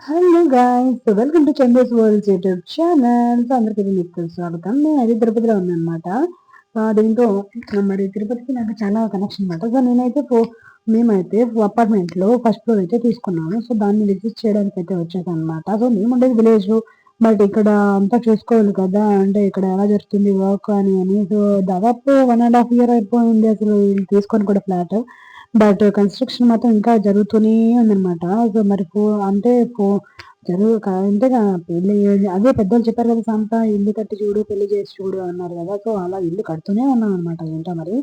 Hello guys! Welcome to Chandu's world's YouTube channel. అందరికీ మీకు స్వాగతం. నేనైతే తిరుపతిలో ఉన్నానన్నమాట. దీంతో మరి తిరుపతికి నాకు చాలా కనెక్షన్ అన్నమాట. నేనైతే మేమైతే అపార్ట్మెంట్‌లో ఫస్ట్ ఫ్లోర్ అయితే తీసుకున్నాము. దాన్ని విజిట్ చేయడానికైతే వచ్చేసానన్నమాట. మేముండేది విలేజు. బట్ ఇక్కడ అంతా చూసుకోవాలి కదా! అంటే ఇక్కడ ఎలా జరుగుతుంది వర్క్ అని. దాదాపు 1 ½ ఇయర్ అయిపోయింది అసలు తీసుకొని కూడా ఫ్లాట్. బట్ కన్‌స్ట్రక్షన్ మాత్రం ఇంకా జరుగుతూనే ఉందన్నమాట. మరి అంటే అంటే పెళ్లి అదే పెద్దోళ్ళు చెప్పారు కదా సామెత, "ఇల్లు కట్టి చూడు, పెళ్లి చేసి చూడు" అన్నారు కదా! అలా ఇల్లు కడుతూనే ఉన్నామన్నమాట. ఏంటో మరి.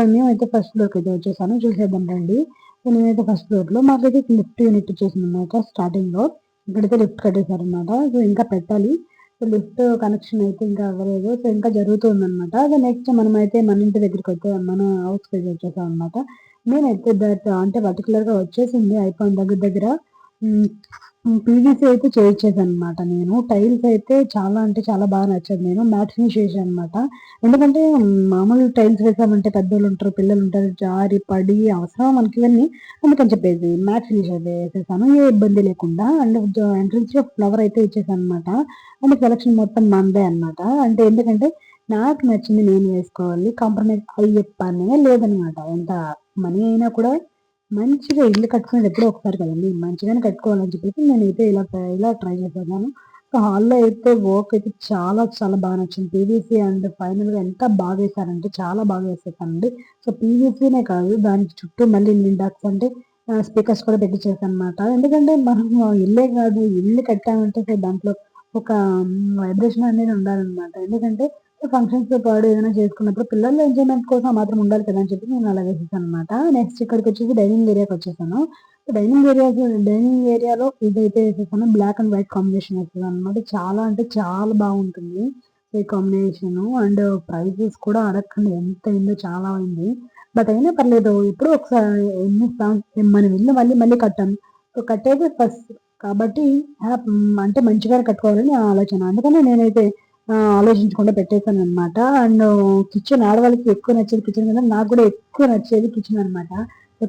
మేమైతే ఫస్ట్ ఫ్లోర్‌కైతే వచ్చేసాను. చూసేద్దాం రండి. నేనైతే ఫస్ట్ ఫ్లోర్‌లో మాకైతే లిఫ్ట్ యూనిట్ ఇచ్చేసిందన్నమాట స్టార్టింగ్‌లో. ఇక్కడైతే లిఫ్ట్ కట్టేసారన్నమాట. ఇంకా పెట్టాలి. లిఫ్ట్ కనెక్షన్ అయితే ఇంకా అవ్వలేదు. ఇంకా జరుగుతుందన్నమాట. నెక్స్ట్ మనమైతే మన ఇంటి దగ్గరికైతే మన హౌస్‌కైతే వచ్చేసామన్నమాట. నేనైతే అంటే పర్టిక్యులర్‌గా వచ్చేసింది అయిపోయింది దగ్గర దగ్గర. హ్మ్. పీవీసీ అయితే చేయించేసానన్నమాట నేను. టైల్స్ అయితే చాలా అంటే చాలా బాగా నచ్చేది. నేను మ్యాట్ ఫినిష్ చేశానన్నమాట. ఎందుకంటే మామూలు టైల్స్ వేసామంటే పెద్దోళ్ళుంటారు, పిల్లలుంటారు, జారి పడి అవసరమా మనకివన్నీ? అందుకని చెప్పేసి మ్యాట్ ఫినిష్ అయితే ఏసేసాను. ఏ ఇబ్బంది లేకుండా. అండ్ ఎంట్రన్స్‌లో ఫ్లవర్ అయితే ఇచ్చేసానన్నమాట. అండ్ సెలక్షన్ మొత్తం మనదే అన్నమాట. అంటే ఎందుకంటే నాకు నచ్చింది నేను వేసుకోవాలి. కాంప్రమైజ్ అయ్యే పనే లేదన్నమాట. ఎంత మనీ అయినా కూడా మంచిగా ఇల్లు కట్టుకునేది ఎప్పుడో ఒకసారి కదండీ! మంచిగానే కట్టుకోవాలని చెప్పేసి నేనైతే ఇలా ట్రై చేసేసాను. హాల్‌లో అయితే వర్క్ అయితే చాలా చాలా బాగా నచ్చింది. పీవీసీ అండ్ ఫైనల్‌గా ఎంత బాగేశారంటే చాలా బాగా ఏసేసానండి. పీవీసీనే కాదు దానికి చుట్టూ మళ్ళీ లిండాక్స్ అంటే స్పీకర్స్ కూడా పెట్టించేసానన్నమాట. ఎందుకంటే మనం ఇల్లే కాదు ఇల్లు కట్టామంటే దాంట్లో ఒక వైబ్రేషన్ అనేది ఉండాలన్నమాట. ఎందుకంటే ఫంక్షన్స్‌తో పాటు ఏదైనా చేసుకున్నప్పుడు పిల్లల ఎంజాయ్‌మెంట్ కోసం ఆ మాత్రం ఉండాలి కదా! అని చెప్పి నేను అలా వేసేసానన్నమాట. నెక్స్ట్ ఇక్కడికొచ్చేసి డైనింగ్ ఏరియాకొచ్చేసాను. డైనింగ్ ఏరియాలో ఇదైతే వేసేసాను. బ్లాక్ అండ్ వైట్ కాంబినేషన్ వేసేసానన్నమాట. చాలా అంటే చాలా బాగుంటుంది. ఈ కాంబినేషను అండ్ ప్రైజెస్ కూడా అడగకండి ఎంత అయిందో చాలా అయింది. బట్ అయినా పర్లేదు. ఎప్పుడో ఒకసారి మనం ఇల్లు మళ్ళీ మళ్ళీ కట్టాం. కట్టేది ఫస్ట్ కాబట్టి అంటే మంచిగానే కట్టుకోవాలని నా ఆలోచన. అందుకని నేనైతే ఆలోచించకుండా పెట్టేసాననమాట. అండ్ కిచెన్ ఆడవాళ్ళకి ఎక్కువ నచ్చేది కిచెన్ కదా! నాకు కూడా ఎక్కువ నచ్చేది కిచెన్ అనమాట.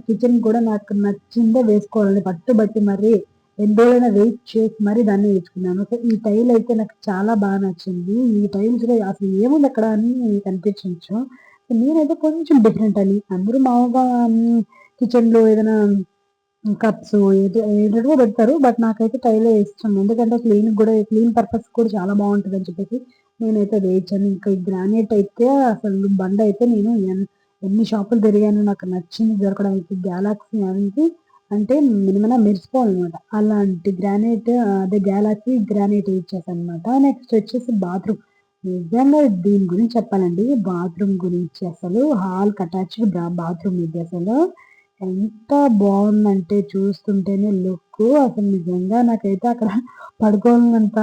కిచెన్ కూడా నాకు నచ్చిందే వేసుకోవాలని పట్టుబట్టి మరి ఎన్ని రోజులైనా వెయిట్ చేసి మరి దాన్ని వేసుకున్నాను. ఈ టైల్ అయితే నాకు చాలా బాగా నచ్చింది. ఈ టైల్స్‌లో అసలు ఏముంది అక్కడ అని మీకు అనిపించొచ్చు. నేనైతే కొంచెం డిఫరెంట్ అని. అందరూ మామూలుగా కిచెన్‌లో ఏదైనా కప్స్ ఏదేదో పెడతారు. బట్ నాకైతే టైలే ఇష్టం. ఎందుకంటే క్లీన్ పర్పస్ కూడా చాలా బావుంటదని చెప్పేసి నేనైతే అది ఏచాను. ఇంకా ఈ గ్రానైట్ అయితే అసలు బండయితే నేను ఎన్ని షాపులు తిరిగానో నాకు నచ్చింది దొరకడానికి. గ్యాలక్సీ అనేది అంటే మినిమల్‌గా మెరిసిపోవాలనమాట. అలాంటి గ్రానైట్ అదే గ్యాలక్సీ గ్రానైట్ ఇచ్చేసాననమాట. నెక్స్ట్ వచ్చేసి బాత్రూమ్. నిజంగా దీని గురించి చెప్పాలండి. బాత్రూమ్ గురించి అసలు హాల్‌కి అటాచ్డ్ బాత్రూమ్ ఇది అసలు. ఎంత బావుందంటే చూస్తుంటేనే లుక్కు అసలు నిజంగా నాకైతే అక్కడ పడుకోవాలన్నంత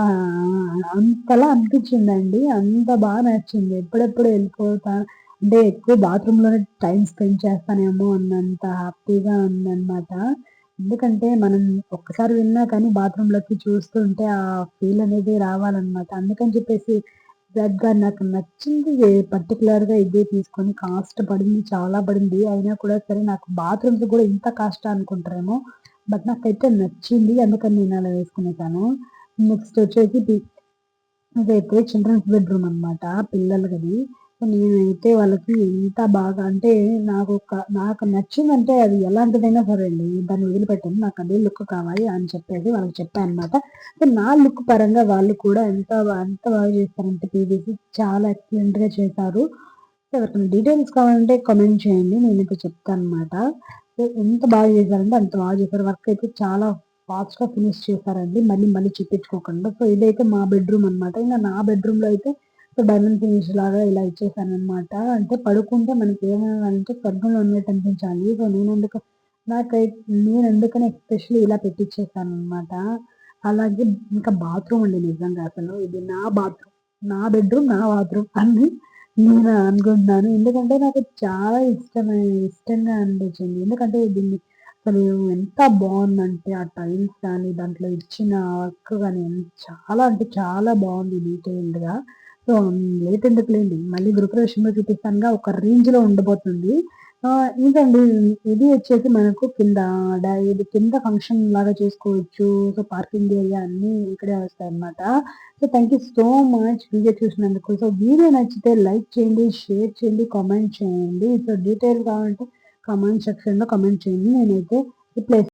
అంతలా అనిపించిందండి. అంత బాగా నచ్చింది. ఎప్పుడెప్పుడు ఎళ్ళిపోతా అంటే ఎక్కువ బాత్రూమ్‌లోనే టైమ్ స్పెండ్ చేస్తానేమో అన్నంత హ్యాపీగా ఉందనమాట. ఎందుకంటే మనం ఒక్కసారి వెళ్ళినా కానీ బాత్రూమ్‌లోకి చూస్తుంటే ఆ ఫీల్ అనేది రావాలనమాట. అందుకని చెప్పేసి ఎగ్జాక్ట్‌గా నాకు నచ్చింది పర్టిక్యులర్‌గా ఇదే తీసుకొని కాస్ట్ పడింది. చాలా పడింది. అయినా కూడా సరే నాకు బాత్రూమ్స్ కూడా ఇంత కాస్టా అనుకుంటారేమో. బట్ నాకైతే నచ్చింది. అందుకని నేను అలా వేసుకునేసాను. నెక్స్ట్ వచ్చేసి ఇదైతే చిల్డ్రన్స్ బెడ్‌రూమ్ అనమాట. పిల్లల గది. నేనైతే వాళ్ళకి ఎంత బాగా అంటే నాకు నచ్చిందంటే అది ఎలాంటిదైనా సరే అండి. దాన్ని వదిలిపెట్టను. నాకు అదే లుక్ కావాలి అని చెప్పేసి వాళ్ళకి చెప్పా అనమాట. నా లుక్ పరంగా వాళ్ళు కూడా ఎంత బాగా చేస్తారంటే పీవీసీ చాలా ఎక్సలెంట్‌గా చేశారు. ఎవరికైనా డీటెయిల్స్ కావాలంటే కామెంట్ చేయండి. నేనైతే చెప్తానన్నమాట. ఎంత బాగా చేశారంటే అంత బాగా చేశారు. వర్క్ అయితే చాలా ఫాస్ట్‌గా ఫినిష్ చేశారండి. మళ్ళీ మళ్ళీ చూపించుకోకుండా. ఇదైతే మా బెడ్‌రూమ్ అన్నమాట. ఇంక నా బెడ్‌రూమ్‌లో అయితే డైమండ్ ఫినిష్ లాగా ఇలా ఇచ్చేసానన్నమాట. అంటే పడుకుంటే మనకేమవ్వాలంటే స్వర్గంలో ఉన్నట్టు అనిపించాలి. నాకై నేనందుకని ఎస్పెషల్లీ ఇలా పెట్టిచ్చేసానన్నమాట. అలాగే ఇంకా బాత్రూమ్ అండి నిజంగా అసలు ఇది నా బాత్రూమ్. నా బెడ్‌రూమ్, నా బాత్రూమ్ అని నేను అనుకుంటున్నాను. ఎందుకంటే నాకు చాలా ఇష్టంగా అనిపించింది. ఎందుకంటే దీన్ని అసలు ఎంత బావుందంటే ఆ టైల్స్ కానీ, దాంట్లో ఇచ్చిన వర్క్ గాని చాలా అంటే చాలా బావుంది డీటెయిల్డ్‌గా. లేట్ ఎందుకులెండి. మళ్ళీ గృహప్రవేశంలో చూపిస్తానుగా ఒక రేంజ్‌లో ఉండబోతుంది. ఇదండి. ఇది వచ్చేసి మనకు కింద ఇది కింద ఫంక్షన్ లాగా చేసుకోవచ్చు. సో, పార్కింగ్ ఏరియా అన్నీ ఇక్కడే వస్తాయన్నమాట. So, thank you so much video చూసినందుకు. సో, వీడియో నచ్చితే లైక్ చేయండి, షేర్ చేయండి, కామెంట్ చేయండి. సో, డీటెయిల్ కావాలంటే కామెంట్ సెక్షన్‌లో కామెంట్ చేయండి. నేనైతే రిప్లై